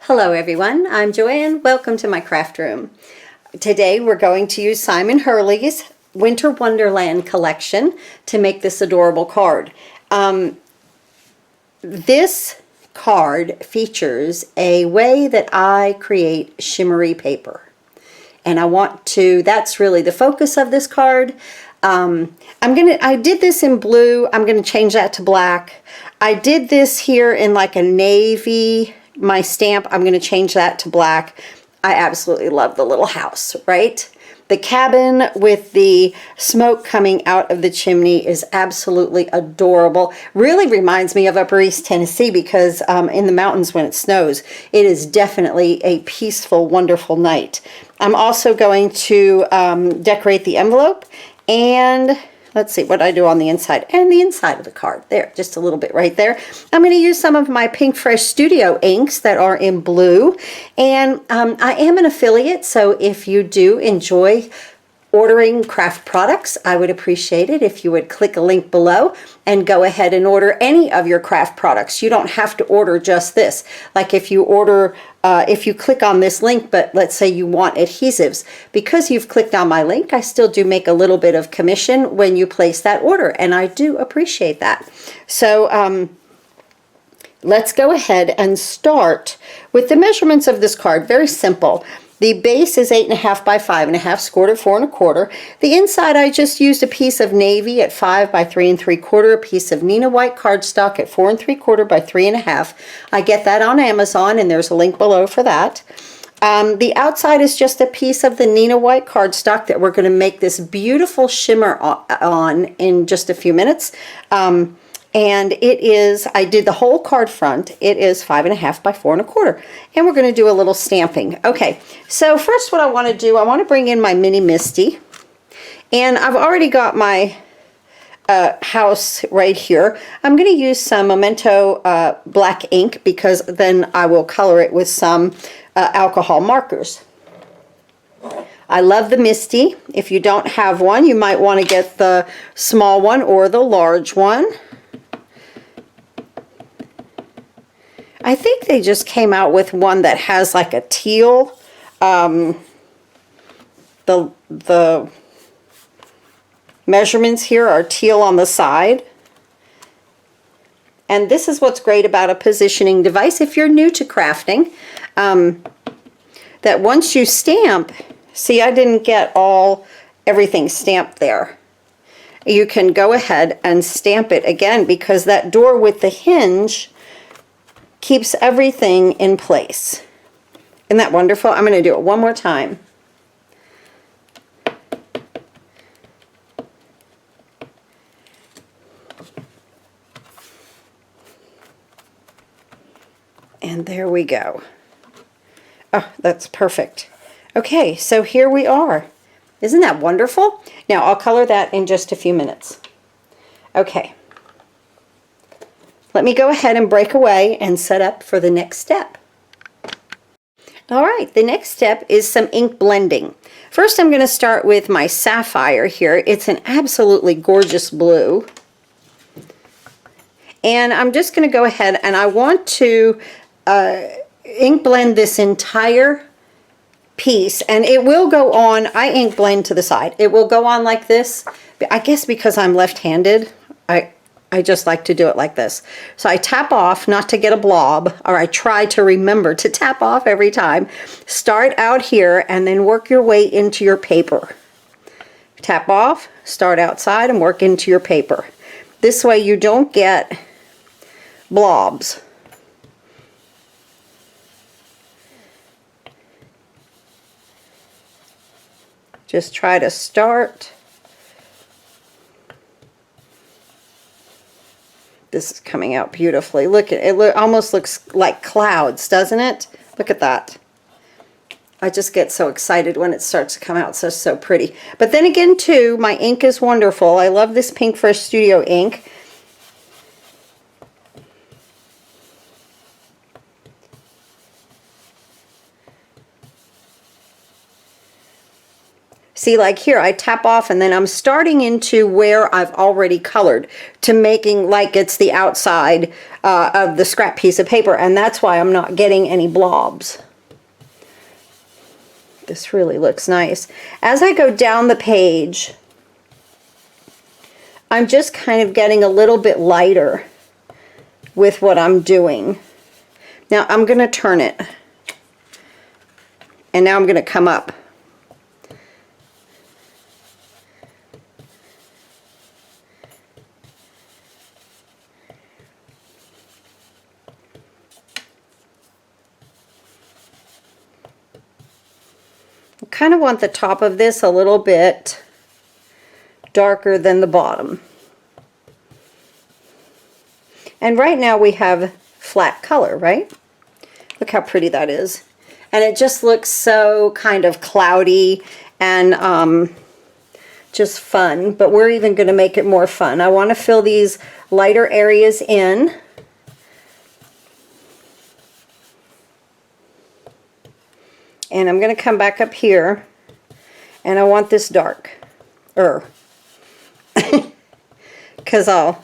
Hello everyone, I'm Joanne. Welcome to my craft room. Today we're going to use Simon Hurley's Winter Wonderland collection to make this adorable card. This card features a way that I create shimmery paper. And that's really the focus of this card. I did this in blue. I'm gonna change that to black. I did this here in like a navy. My stamp, I'm going to change that to black. I absolutely love the little house, right? The cabin with the smoke coming out of the chimney is absolutely adorable. Really reminds me of Upper East Tennessee because in the mountains when it snows, it is definitely a peaceful, wonderful night. I'm also going to decorate the envelope, and let's see what I do on the inside and the inside of the card. There, just a little bit right there. I'm going to use some of my Pink Fresh Studio inks that are in blue. And I am an affiliate, so if you do enjoy ordering craft products, I would appreciate it if you would click a link below and go ahead and order any of your craft products. You don't have to order just this. Like if you order, if you click on this link, but let's say you want adhesives, because you've clicked on my link, I still do make a little bit of commission when you place that order, and I do appreciate that. So let's go ahead and start with the measurements of this card. Very simple. The base is 8.5 by 5.5, scored at 4 1/4. The inside, I just used a piece of navy at 5 by 3 3/4, a piece of Neenah white cardstock at 4 3/4 by 3.5. I get that on Amazon, and there's a link below for that. The outside is just a piece of the Neenah white cardstock that we're going to make this beautiful shimmer on in just a few minutes. And it is, I did the whole card front. It is 5.5 by 4 1/4. And we're going to do a little stamping. Okay, so first what I want to do, I want to bring in my mini Misty. And I've already got my house right here. I'm going to use some Memento black ink because then I will color it with some alcohol markers. I love the Misty. If you don't have one, you might want to get the small one or the large one. I think they just came out with one that has like a teal. The measurements here are teal on the side. And this is what's great about a positioning device if you're new to crafting. That once you stamp, see, I didn't get everything stamped there. You can go ahead and stamp it again because that door with the hinge keeps everything in place. Isn't that wonderful? I'm going to do it one more time. And there we go. Oh, that's perfect. Okay, so here we are. Isn't that wonderful? Now I'll color that in just a few minutes. Okay. Let me go ahead and break away and set up for the next step. All right, the next step is some ink blending. First, I'm going to start with my sapphire here. It's an absolutely gorgeous blue. And I'm just going to go ahead and I want to ink blend this entire piece, and it will go on. I ink blend to the side. It will go on like this. I guess because I'm left-handed, I just like to do it like this. So I tap off, not to get a blob, or I try to remember to tap off every time. Start out here and then work your way into your paper. Tap off, start outside and work into your paper. This way you don't get blobs. Just try to start. This is coming out beautifully. Look at it, almost looks like clouds, doesn't it? Look at that. I just get so excited when it starts to come out so pretty. But then again too, my ink is wonderful. I love this Pink Fresh Studio ink. See, like here, I tap off and then I'm starting into where I've already colored to making like it's the outside of the scrap piece of paper, and that's why I'm not getting any blobs. This really looks nice. As I go down the page, I'm just kind of getting a little bit lighter with what I'm doing. Now I'm going to turn it. And now I'm going to come up. I kind of want the top of this a little bit darker than the bottom. And right now we have flat color, right? Look how pretty that is. And it just looks so kind of cloudy and just fun, but we're even going to make it more fun. I want to fill these lighter areas in. And I'm going to come back up here, and I want this dark, because I'll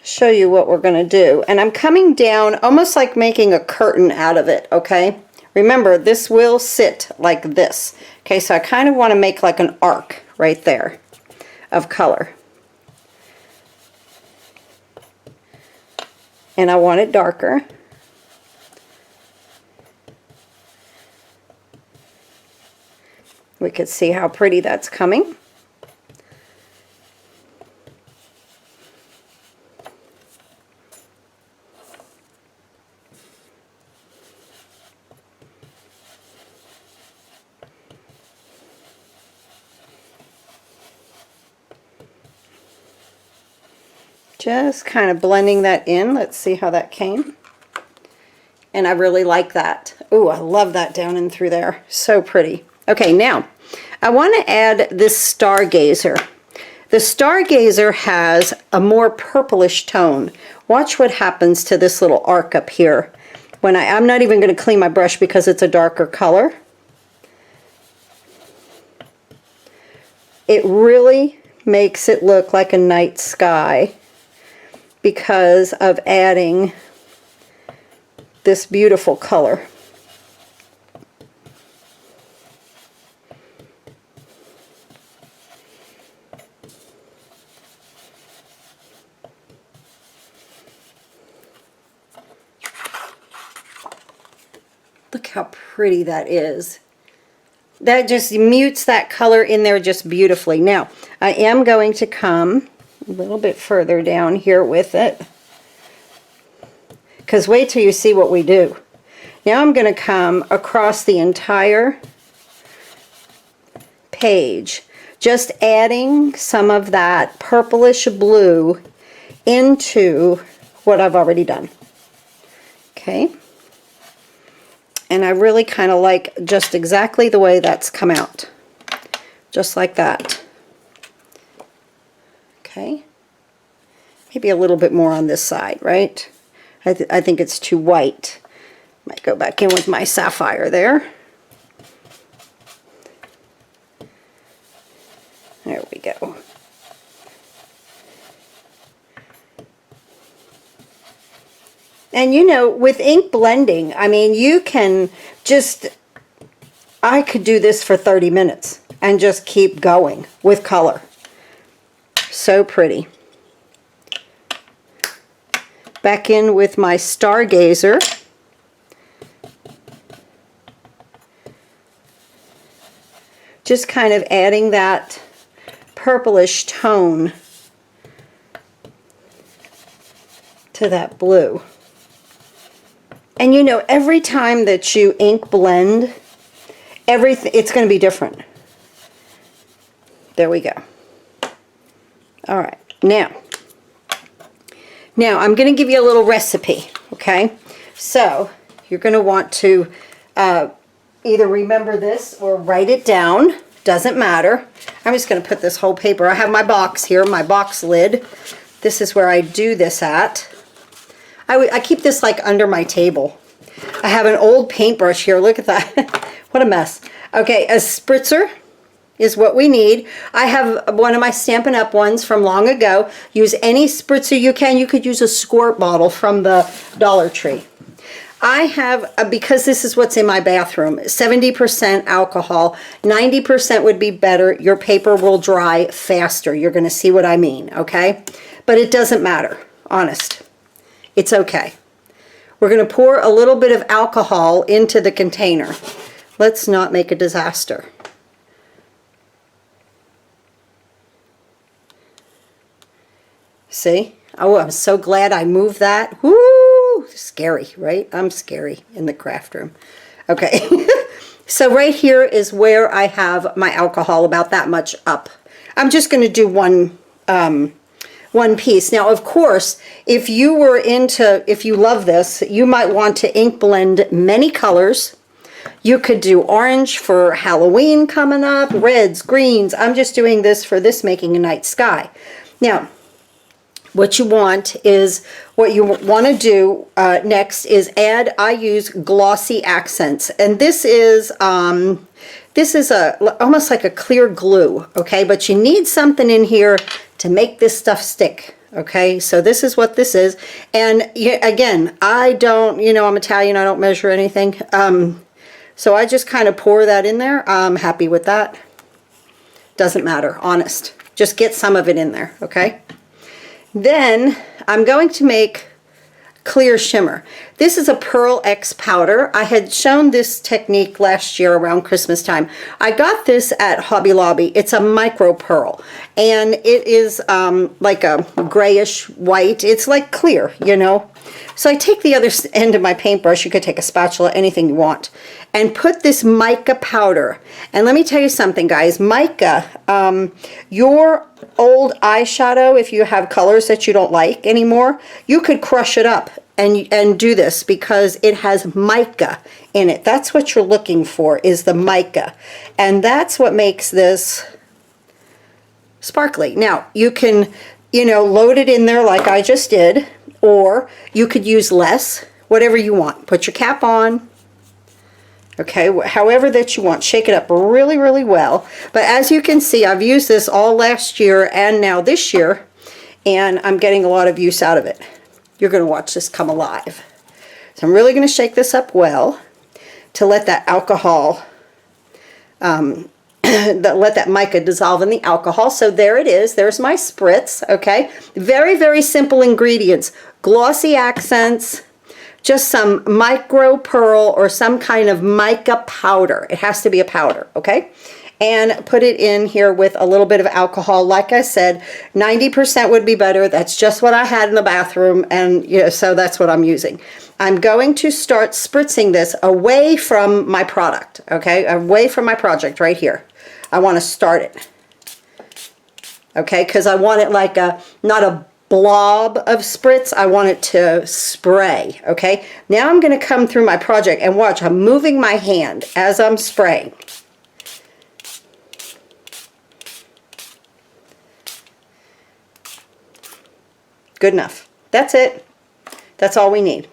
show you what we're going to do. And I'm coming down almost like making a curtain out of it, okay? Remember, this will sit like this. Okay, so I kind of want to make like an arc right there of color. And I want it darker. We could see how pretty that's coming. Just kind of blending that in. Let's see how that came. And I really like that. Ooh, I love that down and through there. So pretty. Okay, now I want to add this Stargazer. The Stargazer has a more purplish tone. Watch what happens to this little arc up here. When I'm not even going to clean my brush because it's a darker color. It really makes it look like a night sky because of adding this beautiful color. Look how pretty that is. That just mutes that color in there just beautifully. Now, I am going to come a little bit further down here with it, because wait till you see what we do. Now I'm going to come across the entire page, just adding some of that purplish blue into what I've already done. Okay. And I really kind of like just exactly the way that's come out. Just like that. Okay. Maybe a little bit more on this side, right? I think it's too white. Might go back in with my sapphire there. There we go. And you know, with ink blending, I mean, you can just, I could do this for 30 minutes and just keep going with color. So pretty. Back in with my Stargazer. Just kind of adding that purplish tone to that blue. And you know, every time that you ink blend, everything, it's going to be different. There we go. All right, now I'm going to give you a little recipe, okay? So you're going to want to either remember this or write it down. Doesn't matter. I'm just going to put this whole paper. I have my box here, my box lid. This is where I do this at. I keep this like under my table. I have an old paintbrush here. Look at that. What a mess. Okay, a spritzer. is what we need. I have one of my Stampin' Up! Ones from long ago. Use any spritzer you can. You could use a squirt bottle from the Dollar Tree. I have, because this is what's in my bathroom, 70% alcohol, 90% would be better. Your paper will dry faster. You're going to see what I mean, okay? But it doesn't matter, honest. It's okay. We're going to pour a little bit of alcohol into the container. Let's not make a disaster. See? Oh, I'm so glad I moved that. Woo! Scary, right? I'm scary in the craft room. Okay. So right here is where I have my alcohol, about that much up. I'm just going to do one piece. Now, of course, if you love this, you might want to ink blend many colors. You could do orange for Halloween coming up, reds, greens. I'm just doing this for this making a night sky. Now, what you want to do next is add, I use glossy accents, and this is almost like a clear glue, okay? But you need something in here to make this stuff stick, okay? So this is what this is, and again, I don't, I'm Italian, I don't measure anything, so I just kind of pour that in there. I'm happy with that. Doesn't matter, honest. Just get some of it in there, okay? Then I'm going to make clear shimmer. This is a Pearl X powder. I had shown this technique last year around Christmas time. I got this at Hobby Lobby. It's a micro pearl, and it is like a grayish white. It's like clear, So I take the other end of my paintbrush, you could take a spatula, anything you want, and put this mica powder. And let me tell you something, guys. Mica, your old eyeshadow, if you have colors that you don't like anymore, you could crush it up and do this because it has mica in it. That's what you're looking for, is the mica. And that's what makes this sparkly. Now, you can, load it in there like I just did, or you could use less, whatever you want. Put your cap on, okay, however that you want. Shake it up really, really well. But as you can see, I've used this all last year and now this year, and I'm getting a lot of use out of it. You're going to watch this come alive. So I'm really going to shake this up well to let that alcohol, let that mica dissolve in the alcohol. So there it is. There's my spritz, okay? Very, very simple ingredients. Glossy accents, just some micro pearl or some kind of mica powder. It has to be a powder, okay? And put it in here with a little bit of alcohol. Like I said, 90% would be better. That's just what I had in the bathroom, and so that's what I'm using. I'm going to start spritzing this away from my product, okay? Away from my project right here. I want to start it, okay? Because I want it like not a blob of spritz. I want it to spray, okay? Now I'm going to come through my project and watch. I'm moving my hand as I'm spraying. Good enough. That's it. That's all we need.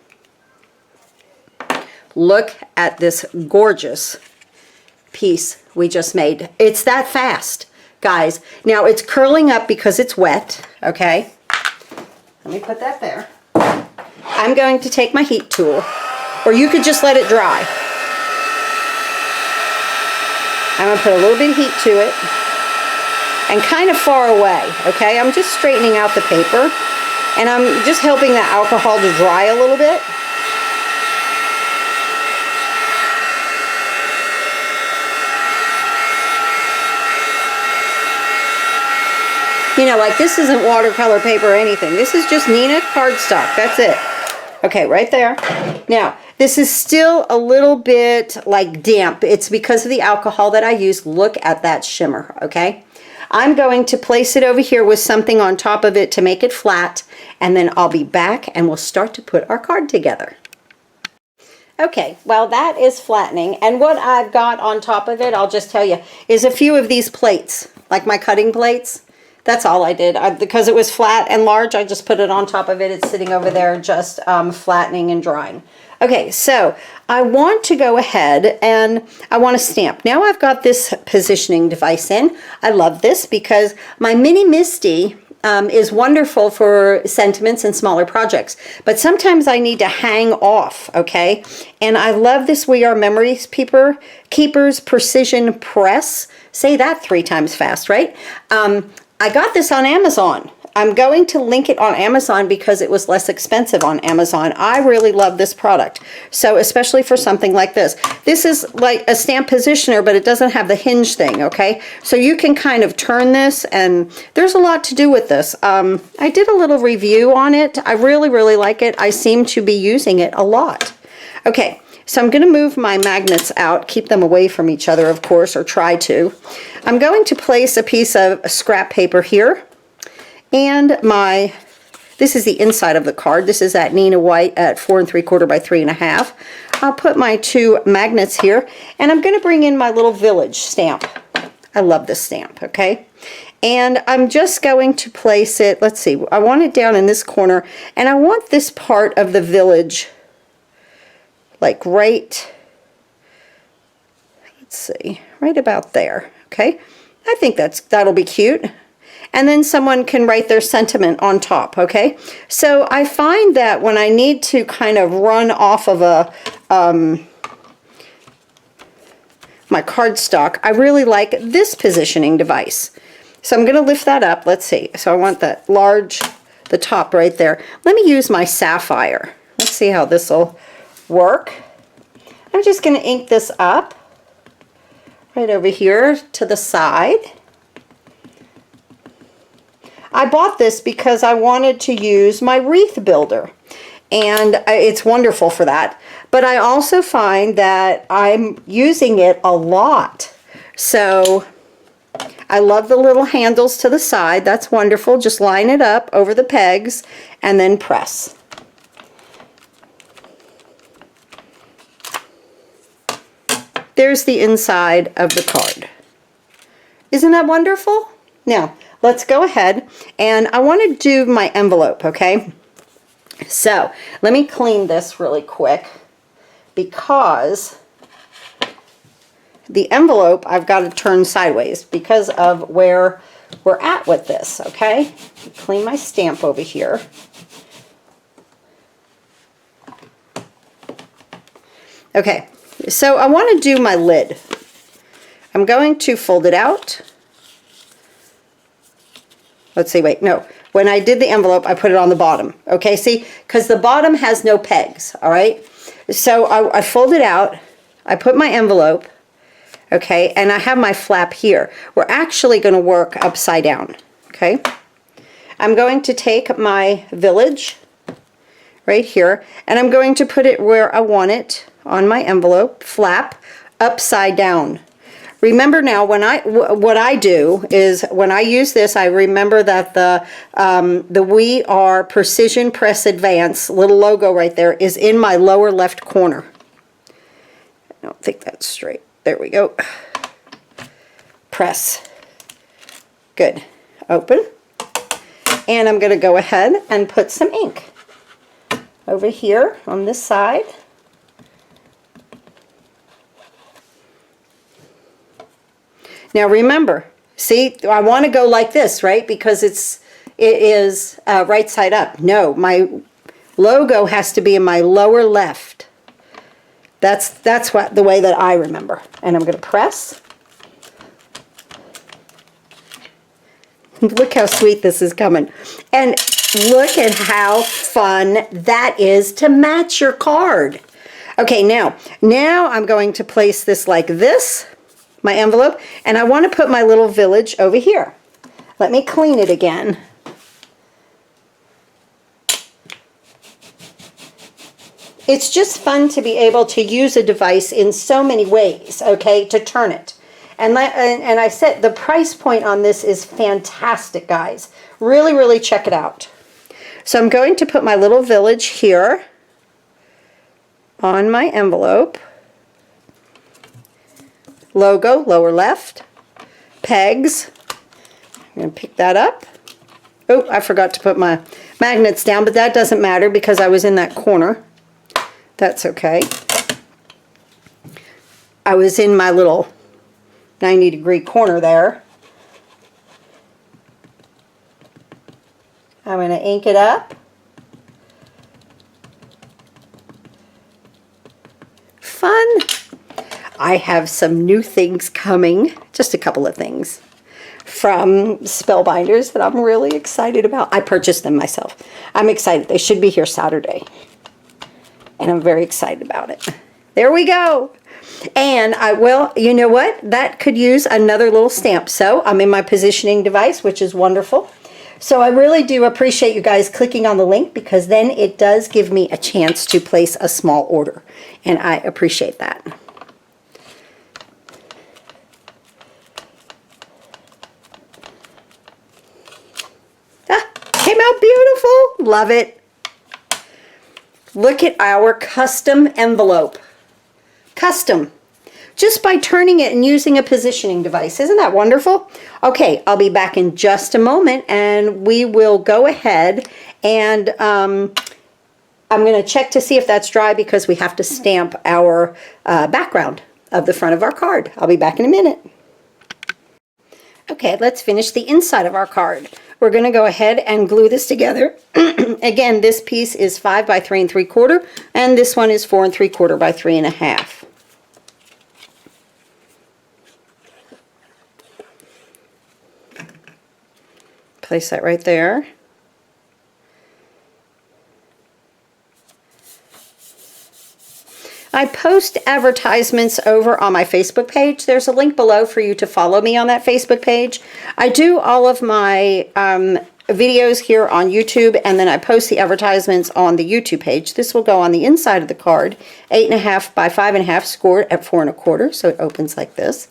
Look at this gorgeous piece we just made. It's that fast, guys. Now it's curling up because it's wet, okay? Let me put that there. I'm going to take my heat tool, or you could just let it dry. I'm going to put a little bit of heat to it, and kind of far away, okay? I'm just straightening out the paper, and I'm just helping the alcohol to dry a little bit. Like this isn't watercolor paper or anything. This is just Neenah cardstock. That's it. Okay, right there. Now, this is still a little bit like damp. It's because of the alcohol that I used. Look at that shimmer, okay? I'm going to place it over here with something on top of it to make it flat, and then I'll be back and we'll start to put our card together. Okay, well that is flattening, and what I've got on top of it, I'll just tell you, is a few of these plates, like my cutting plates. That's all I did. Because it was flat and large, I just put it on top of it. It's sitting over there just flattening and drying. Okay, so I want to go ahead and I want to stamp. Now I've got this positioning device in. I love this because my Mini Misty is wonderful for sentiments and smaller projects, but sometimes I need to hang off, okay? And I love this We Are Memories Keepers Precision Press. Say that 3 times fast, right? I got this on Amazon. I'm going to link it on Amazon because it was less expensive on Amazon. I really love this product. So especially for something like this. This is like a stamp positioner, but it doesn't have the hinge thing, okay? So you can kind of turn this, and there's a lot to do with this. I did a little review on it. I really, really like it. I seem to be using it a lot. Okay, so I'm going to move my magnets out, keep them away from each other, of course, or try to. I'm going to place a piece of scrap paper here. And this is the inside of the card. This is that Neenah white at 4 3/4 by 3.5. I'll put my 2 magnets here, and I'm going to bring in my little village stamp. I love this stamp, okay? And I'm just going to place it, let's see, I want it down in this corner, and I want this part of the village, like right, let's see, right about there, okay? I think that'll be cute. And then someone can write their sentiment on top, okay? So I find that when I need to kind of run off of my cardstock, I really like this positioning device. So I'm going to lift that up. Let's see. So I want that the top right there. Let me use my sapphire. Let's see how this will work. I'm just going to ink this up right over here to the side. I bought this because I wanted to use my wreath builder, and it's wonderful for that. But I also find that I'm using it a lot. So I love the little handles to the side. That's wonderful. Just line it up over the pegs and then press. There's the inside of the card. Isn't that wonderful? Now, let's go ahead, and I want to do my envelope, okay? So, let me clean this really quick because the envelope I've got to turn sideways because of where we're at with this, okay? Clean my stamp over here. Okay, so I want to do my lid. I'm going to fold it out. Let's see, wait, no. When I did the envelope, I put it on the bottom. Okay, see? Because the bottom has no pegs, all right? So I fold it out. I put my envelope, okay, and I have my flap here. We're actually going to work upside down, okay? I'm going to take my village right here, and I'm going to put it where I want it on my envelope, flap, upside down. Remember now, what I do is when I use this, I remember that the We Are Precision Press Advance little logo right there is in my lower left corner. I don't think that's straight. There we go. Press. Good. Open. And I'm going to go ahead and put some ink over here on this side. Now remember, see, I want to go like this, right? Because it is right side up. No, my logo has to be in my lower left. That's the way that I remember. And I'm going to press. Look how sweet this is coming. And look at how fun that is to match your card. Okay, now I'm going to place this like this. My envelope, and I want to put my little village over here. Let me clean it again. It's just fun to be able to use a device in so many ways, okay, to turn it. And I said the price point on this is fantastic, guys. Really, really check it out. So I'm going to put my little village here on my envelope. Logo, lower left, pegs. I'm going to pick that up. Oh, I forgot to put my magnets down, but that doesn't matter because I was in that corner. That's okay. I was in my little 90-degree corner there. I'm going to ink it up. Fun. I have some new things coming, just a couple of things from Spellbinders that I'm really excited about. I purchased them myself. I'm excited. They should be here Saturday. And I'm very excited about it. There we go. And well, you know what? That could use another little stamp. So I'm in my positioning device, which is wonderful. So I really do appreciate you guys clicking on the link, because then it does give me a chance to place a small order. And I appreciate that. Came out beautiful. Love it. Look at our custom envelope. Custom. Just by turning it and using a positioning device. Isn't that wonderful? Okay, I'll be back in just a moment, and we will go ahead and I'm going to check to see if that's dry, because we have to stamp our background of the front of our card. I'll be back in a minute. Okay, let's finish the inside of our card. We're going to go ahead and glue this together. Again, this piece is 5 by 3 3/4, and this one is 4 3/4 by 3 1/2. Place that right there. I post advertisements over on my Facebook page. There's a link below for you to follow me on that Facebook page. I do all of my videos here on YouTube, and then I post the advertisements on the YouTube page. This will go on the inside of the card, 8 1/2 by 5 1/2, scored at 4 1/4, so it opens like this.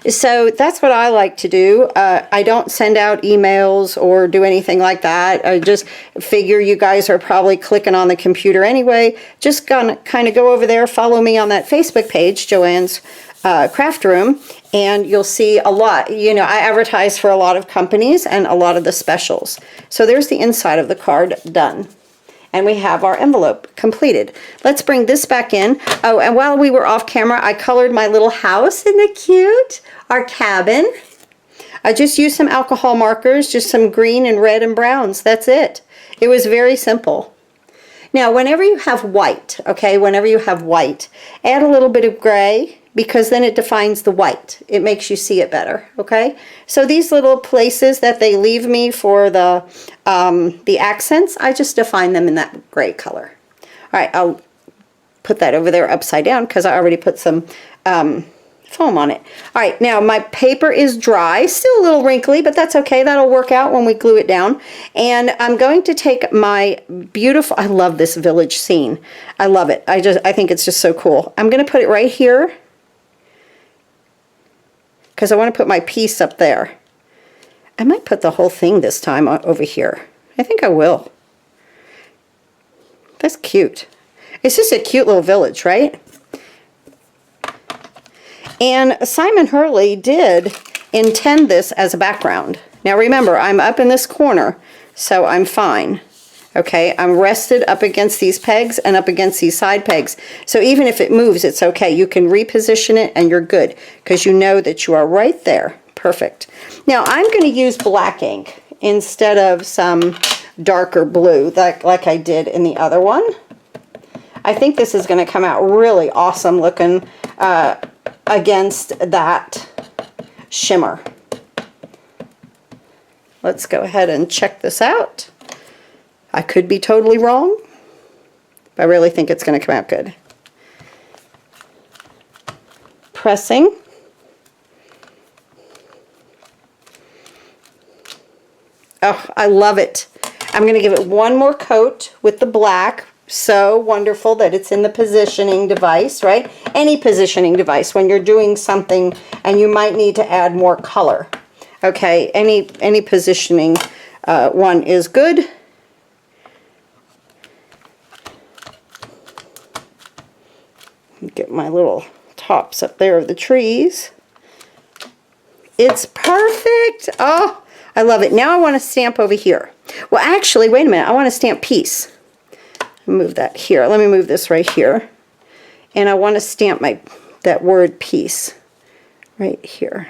So that's what I like to do. I don't send out emails or do anything like that. I just figure you guys are probably clicking on the computer anyway. Just gonna kind of go over there, follow me on that Facebook page, Joanne's Craft Room, and you'll see a lot. You know, I advertise for a lot of companies and a lot of the specials. So there's the inside of the card done. And we have our envelope completed. Let's bring this back in. Oh, and while we were off camera, I colored my little house. Isn't it cute? Our cabin. I just used some alcohol markers, just some green and red and browns. That's it. It was very simple. Now, whenever you have white, okay, whenever you have white, add a little bit of gray, because then it defines the white. It makes you see it better, okay? So these little places that they leave me for the accents, I just define them in that gray color. All right, I'll put that over there upside down, because I already put some foam on it. All right, now my paper is dry, still a little wrinkly, but that's okay. That'll work out when we glue it down. And I'm going to take my beautiful, I love this village scene. I love it. I think it's just so cool. I'm going to put it right here, because I want to put my piece up there. I might put the whole thing this time over here. I think I will. That's cute. It's just a cute little village, right? And Simon Hurley did intend this as a background. Now remember, I'm up in this corner, so I'm fine. Okay, I'm rested up against these pegs and up against these side pegs. So even if it moves, it's okay. You can reposition it and you're good, because you know that you are right there. Perfect. Now I'm going to use black ink instead of some darker blue like I did in the other one. I think this is going to come out really awesome looking against that shimmer. Let's go ahead and check this out. I could be totally wrong, but I really think it's going to come out good. Pressing. Oh, I love it. I'm going to give it one more coat with the black. So wonderful that it's in the positioning device, right? Any positioning device when you're doing something and you might need to add more color. Okay, any positioning one is good. Get my little tops up there of the trees. It's perfect. Oh, I love it. Now I want to stamp over here. Well, actually, wait a minute. I want to stamp piece. move that here. Let me move this right here. And I want to stamp that word piece right here.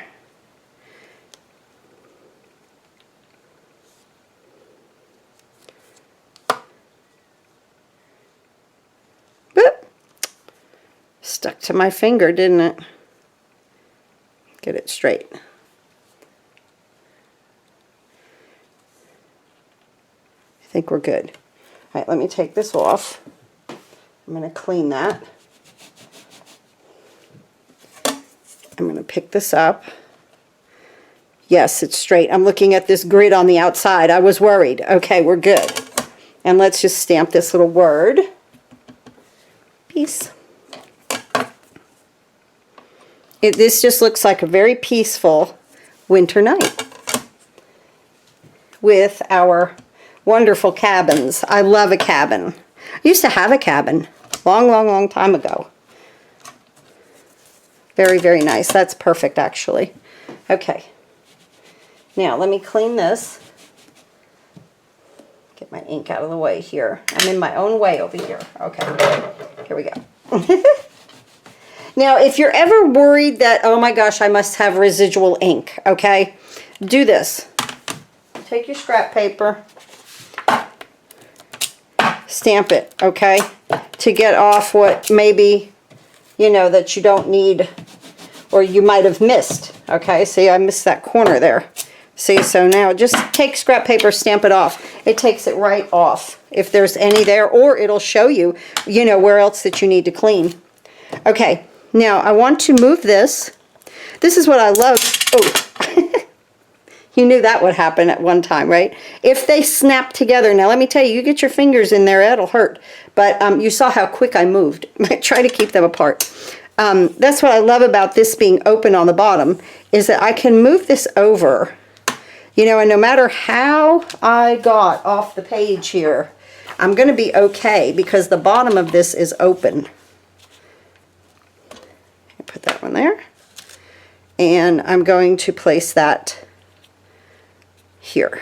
Boop. Stuck to my finger, didn't it? Get it straight. I think we're good. All right, let me take this off. I'm going to clean that. I'm going to pick this up. Yes, it's straight. I'm looking at this grid on the outside. I was worried. Okay, we're good. And let's just stamp this little word piece. This just looks like a very peaceful winter night with our wonderful cabins. I love a cabin. I used to have a cabin long time ago. Very, very nice. That's perfect, actually. Okay. Now, let me clean this. Get my ink out of the way here. I'm in my own way over here. Okay. Here we go. Now, if you're ever worried that, oh my gosh, I must have residual ink, okay, do this. Take your scrap paper, stamp it, okay, to get off what maybe, you know, that you don't need or you might have missed, okay. See, I missed that corner there. See, so now just take scrap paper, stamp it off. It takes it right off if there's any there, or it'll show you, you know, where else that you need to clean. Okay. Now, I want to move this. This is what I love. Oh, you knew that would happen at one time, right? If they snap together. Now, let me tell you, you get your fingers in there, it'll hurt. But you saw how quick I moved. I try to keep them apart. That's what I love about this being open on the bottom, is that I can move this over. You know, and no matter how I got off the page here, I'm going to be okay because the bottom of this is open. Put that one there, and I'm going to place that here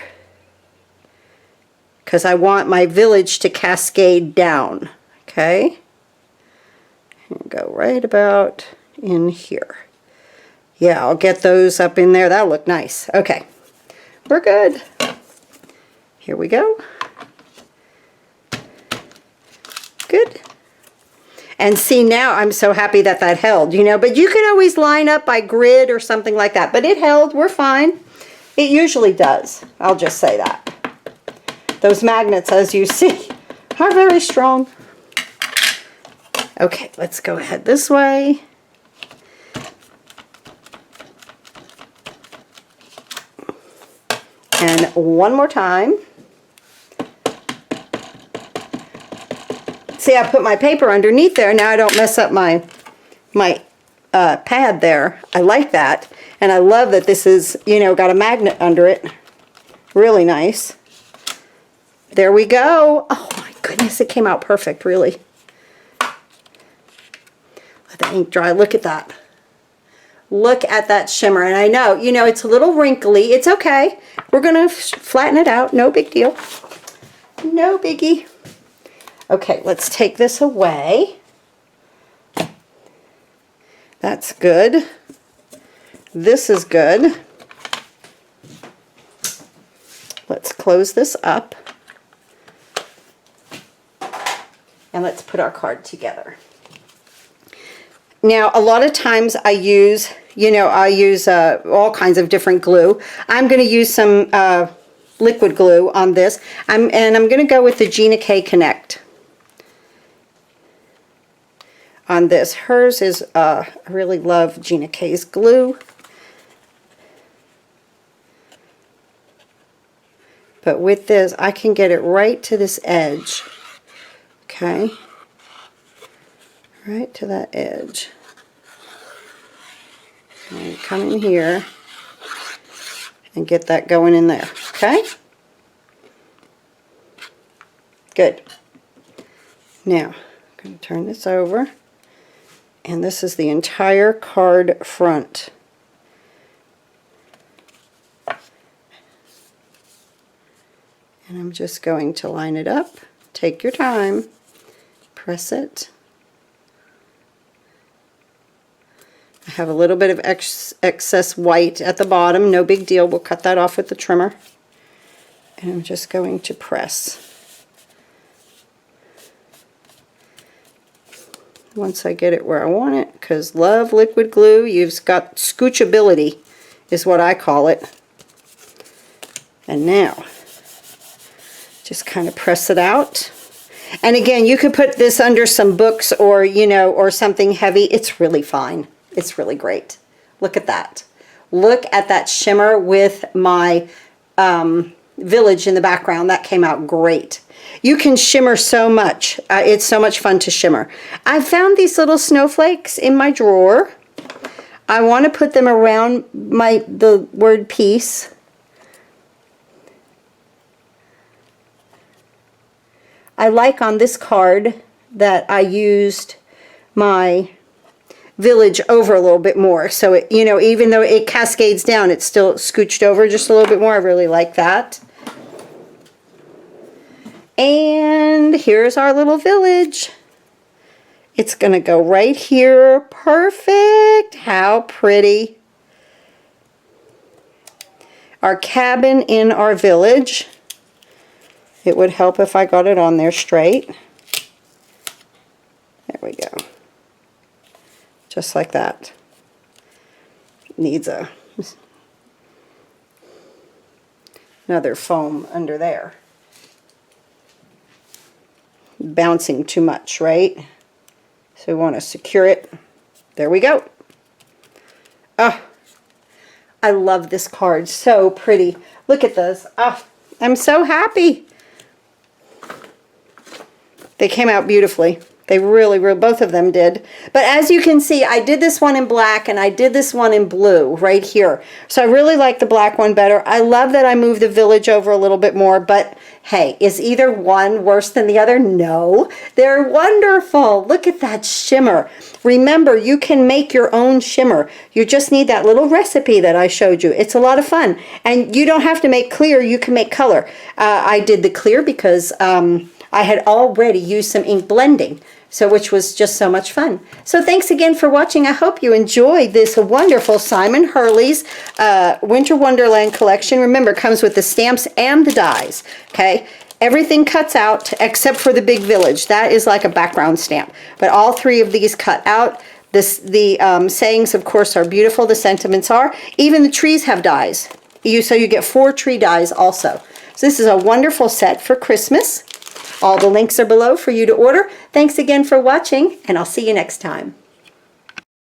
because I want my village to cascade down. Okay, and go right about in here. Yeah, I'll get those up in there. That'll look nice. Okay, we're good. Here we go. Good. And see, now I'm so happy that that held, you know, but you could always line up by grid or something like that, but it held. We're fine. It usually does. I'll just say that. Those magnets, as you see, are very strong. Okay, let's go ahead this way. And one more time. See, I put my paper underneath there. Now I don't mess up my pad there. I like that. And I love that this is, you know, got a magnet under it. Really nice. There we go. Oh my goodness, it came out perfect, really. Let the ink dry. Look at that. Look at that shimmer. And I know, you know, it's a little wrinkly. It's okay. We're going to flatten it out. No big deal. No biggie. Okay, let's take this away. That's good. This is good. Let's close this up. And let's put our card together. Now, a lot of times I use, you know, all kinds of different glue. I'm going to use some liquid glue on this. And I'm going to go with the Gina K Connect on this. Hers is, I really love Gina K's glue. But with this, I can get it right to this edge. Okay. Right to that edge. And come in here and get that going in there. Okay? Good. Now, I'm going to turn this over. And this is the entire card front. And I'm just going to line it up. Take your time. press it. I have a little bit of excess white at the bottom. No big deal. We'll cut that off with the trimmer. And I'm just going to press. Once I get it where I want it, because love liquid glue. You've got scoochability is what I call it. And now, just kind of press it out. And again, you could put this under some books or, you know, or something heavy. It's really fine. It's really great. Look at that. Look at that shimmer with my village in the background. That came out great. You can shimmer so much. It's so much fun to shimmer. I found these little snowflakes in my drawer. I want to put them around the word peace. I like on this card that I used my village over a little bit more. So, it, you know, even though it cascades down, it's still scooched over just a little bit more. I really like that. And here's our little village. It's going to go right here. Perfect. How pretty. Our cabin in our village. It would help if I got it on there straight. There we go. Just like that. Needs another foam under there. Bouncing too much, right? So we want to secure it. There we go. Oh, I love this card. So pretty. Look at this. Oh, I'm so happy. They came out beautifully. They really, both of them did. But as you can see, I did this one in black and I did this one in blue right here. So I really like the black one better. I love that I moved the village over a little bit more, but hey, is either one worse than the other? No, they're wonderful. Look at that shimmer. Remember, you can make your own shimmer. You just need that little recipe that I showed you. It's a lot of fun. And you don't have to make clear, you can make color. I did the clear because I had already used some ink blending. So, which was just so much fun. So thanks again for watching. I hope you enjoyed this wonderful Simon Hurley's Winter Wonderland collection. Remember, it comes with the stamps and the dies, okay? Everything cuts out except for the big village. That is like a background stamp. But all three of these cut out. The sayings, of course, are beautiful. The sentiments are. Even the trees have dies. So you get 4 tree dies also. So this is a wonderful set for Christmas. All the links are below for you to order. Thanks again for watching, and I'll see you next time.